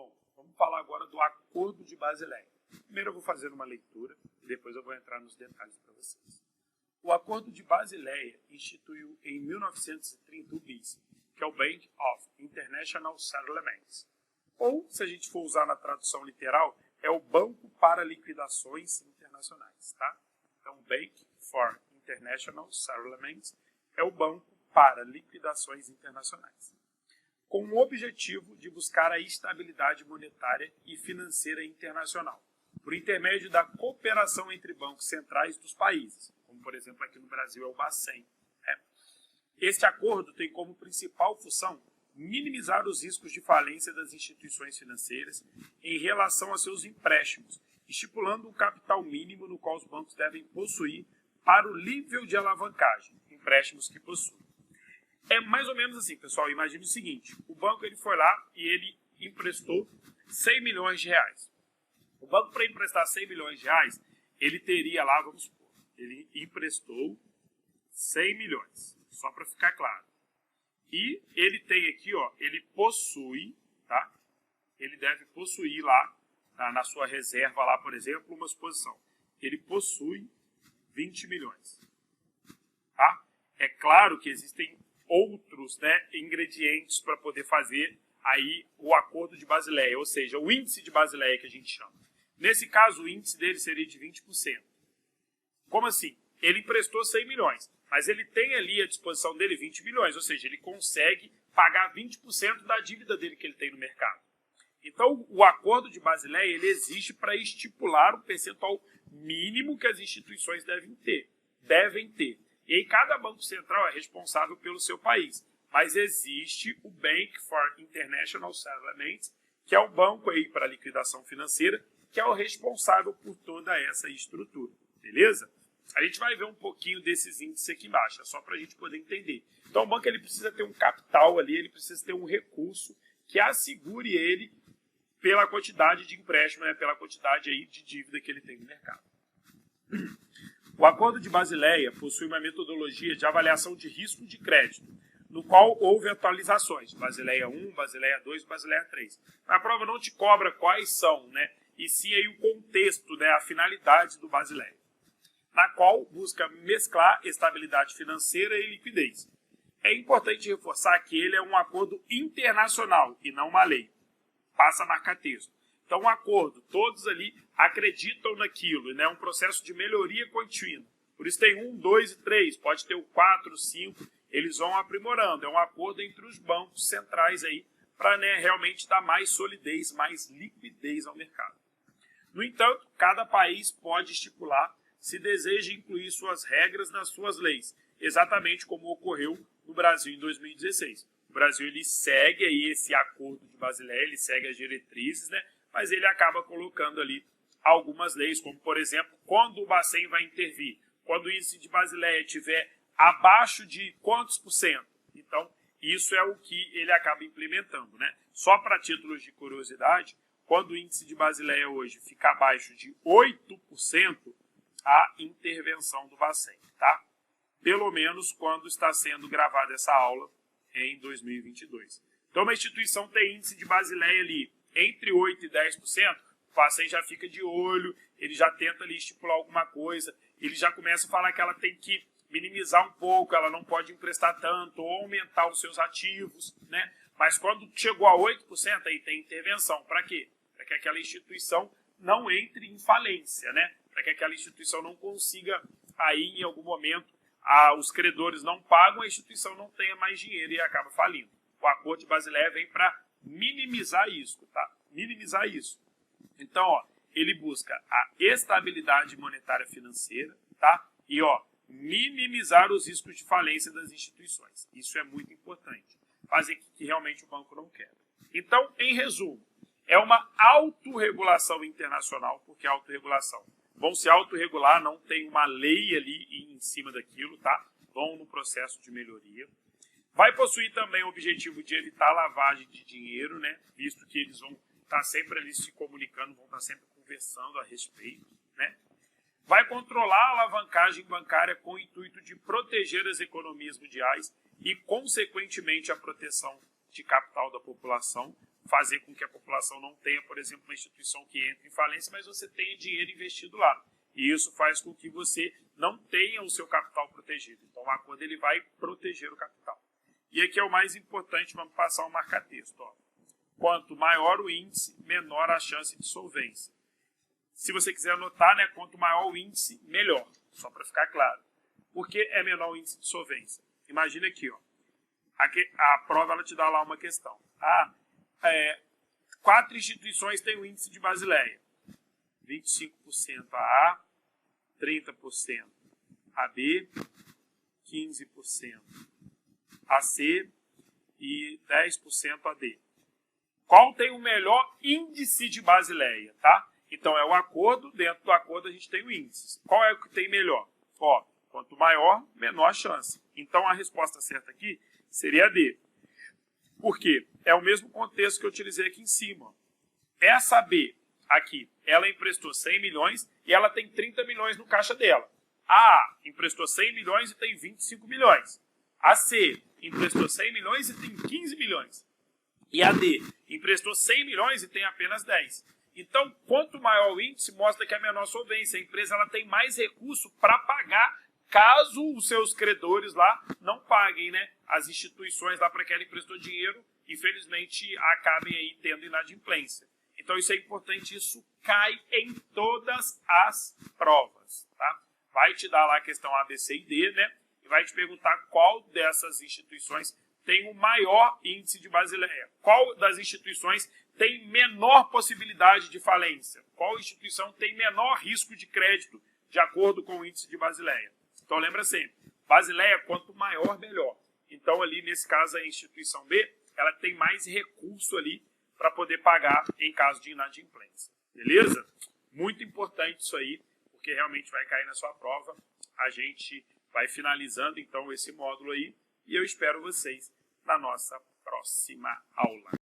Bom, vamos falar agora do Acordo de Basileia. Primeiro eu vou fazer uma leitura e depois eu vou entrar nos detalhes para vocês. O Acordo de Basileia instituiu em 1930 o BIS, que é o Bank of International Settlements. Ou, se a gente for usar na tradução literal, é o Banco para Liquidações Internacionais. Tá? Então, Bank for International Settlements é o Banco para Liquidações Internacionais, com o objetivo de buscar a estabilidade monetária e financeira internacional, por intermédio da cooperação entre bancos centrais dos países, como, por exemplo, aqui no Brasil é o Bacen. Este acordo tem como principal função minimizar os riscos de falência das instituições financeiras em relação a seus empréstimos, estipulando um capital mínimo no qual os bancos devem possuir para o nível de alavancagem, empréstimos que possuem. É mais ou menos assim, pessoal. Imagine o seguinte: o banco ele foi lá e ele emprestou 100 milhões de reais. O banco, para emprestar 100 milhões de reais, ele teria lá, vamos supor, ele emprestou 100 milhões, só para ficar claro. E ele tem aqui, ó, ele possui, tá? Ele deve possuir lá, na sua reserva lá, por exemplo, uma exposição. Ele possui 20 milhões. Tá? É claro que existem outros, né, ingredientes para poder fazer aí o Acordo de Basileia, ou seja, o índice de Basileia que a gente chama. Nesse caso, o índice dele seria de 20%. Como assim? Ele emprestou 100 milhões, mas ele tem ali à disposição dele 20 milhões, ou seja, ele consegue pagar 20% da dívida dele que ele tem no mercado. Então, o Acordo de Basileia ele existe para estipular um percentual mínimo que as instituições devem ter. E aí cada banco central é responsável pelo seu país. Mas existe o Bank for International Settlements, que é o banco aí para liquidação financeira, que é o responsável por toda essa estrutura. Beleza? A gente vai ver um pouquinho desses índices aqui embaixo, é só para a gente poder entender. Então o banco ele precisa ter um capital ali, ele precisa ter um recurso que assegure ele pela quantidade de empréstimo, né, pela quantidade aí de dívida que ele tem no mercado. O Acordo de Basileia possui uma metodologia de avaliação de risco de crédito, no qual houve atualizações, Basileia 1, Basileia 2 e Basileia 3. A prova não te cobra quais são, né, e sim aí o contexto, né, a finalidade do Basileia, na qual busca mesclar estabilidade financeira e liquidez. É importante reforçar que ele é um acordo internacional e não uma lei. Passa a marcar texto. Então, um acordo, todos ali acreditam naquilo, né? É um processo de melhoria contínua. Por isso tem 1, 2 e 3, pode ter o 4, 5, eles vão aprimorando. É um acordo entre os bancos centrais aí para, né, realmente dar mais solidez, mais liquidez ao mercado. No entanto, cada país pode estipular se deseja incluir suas regras nas suas leis, exatamente como ocorreu no Brasil em 2016. O Brasil ele segue aí esse acordo de Basileia, ele segue as diretrizes, né? Mas ele acaba colocando ali algumas leis, como por exemplo, quando o Bacen vai intervir, quando o índice de Basileia estiver abaixo de quantos por cento. Então, isso é o que ele acaba implementando, né? Só para títulos de curiosidade, quando o índice de Basileia hoje fica abaixo de 8%, a intervenção do Bacen, tá? Pelo menos quando está sendo gravada essa aula em 2022. Então, uma instituição tem índice de Basileia ali entre 8% e 10%, o Bacen já fica de olho, ele já tenta ali estipular alguma coisa, ele já começa a falar que ela tem que minimizar um pouco, ela não pode emprestar tanto ou aumentar os seus ativos, né? Mas quando chegou a 8%, aí tem intervenção. Para quê? Para que aquela instituição não entre em falência, né? Para que aquela instituição não consiga, aí em algum momento, os credores não pagam, a instituição não tenha mais dinheiro e acaba falindo. O Acordo de Basileia vem para minimizar isso, tá? Minimizar isso. Então, ó, ele busca a estabilidade monetária financeira, tá? E, ó, minimizar os riscos de falência das instituições. Isso é muito importante. Fazer que realmente o banco não quebra. Então, em resumo, é uma autorregulação internacional, porque a autorregulação vão se autorregular, não tem uma lei ali em cima daquilo, tá? Vão no processo de melhoria. Vai possuir também o objetivo de evitar a lavagem de dinheiro, né? Visto que eles vão estar sempre ali se comunicando, vão estar sempre conversando a respeito, né? Vai controlar a alavancagem bancária com o intuito de proteger as economias mundiais e, consequentemente, a proteção de capital da população, fazer com que a população não tenha, por exemplo, uma instituição que entre em falência, mas você tenha dinheiro investido lá. E isso faz com que você não tenha o seu capital protegido. Então, o acordo ele vai proteger o capital. E aqui é o mais importante, vamos passar um marca-texto. Quanto maior o índice, menor a chance de solvência. Se você quiser anotar, né, quanto maior o índice, melhor. Só para ficar claro. Por que é menor o índice de solvência? Imagina aqui, a prova ela te dá lá uma questão. 4 instituições têm o índice de Basileia. 25% a A, 30% a B, 15% a C e 10% a D. Qual tem o melhor índice de Basileia, tá? Então é o acordo, dentro do acordo a gente tem o índice. Qual é o que tem melhor? Quanto maior, menor a chance. Então a resposta certa aqui seria a D. Por quê? É o mesmo contexto que eu utilizei aqui em cima. Essa B aqui, ela emprestou 100 milhões e ela tem 30 milhões no caixa dela. A A emprestou 100 milhões e tem 25 milhões. A C emprestou 100 milhões e tem 15 milhões. E a D emprestou 100 milhões e tem apenas 10. Então, quanto maior o índice, mostra que é menor solvência. A empresa ela tem mais recurso para pagar caso os seus credores lá não paguem, né? As instituições lá para que ela emprestou dinheiro, infelizmente, acabem aí tendo inadimplência. Então, isso é importante, isso cai em todas as provas, tá? Vai te dar lá a questão A, B, C e D, né? E vai te perguntar qual dessas instituições tem o maior índice de Basileia. Qual das instituições tem menor possibilidade de falência? Qual instituição tem menor risco de crédito de acordo com o índice de Basileia? Então, lembra sempre, Basileia, quanto maior, melhor. Então, ali, nesse caso, a instituição B, ela tem mais recurso ali para poder pagar em caso de inadimplência. Beleza? Muito importante isso aí, porque realmente vai cair na sua prova. A gente vai finalizando, então, esse módulo aí, e eu espero vocês na nossa próxima aula.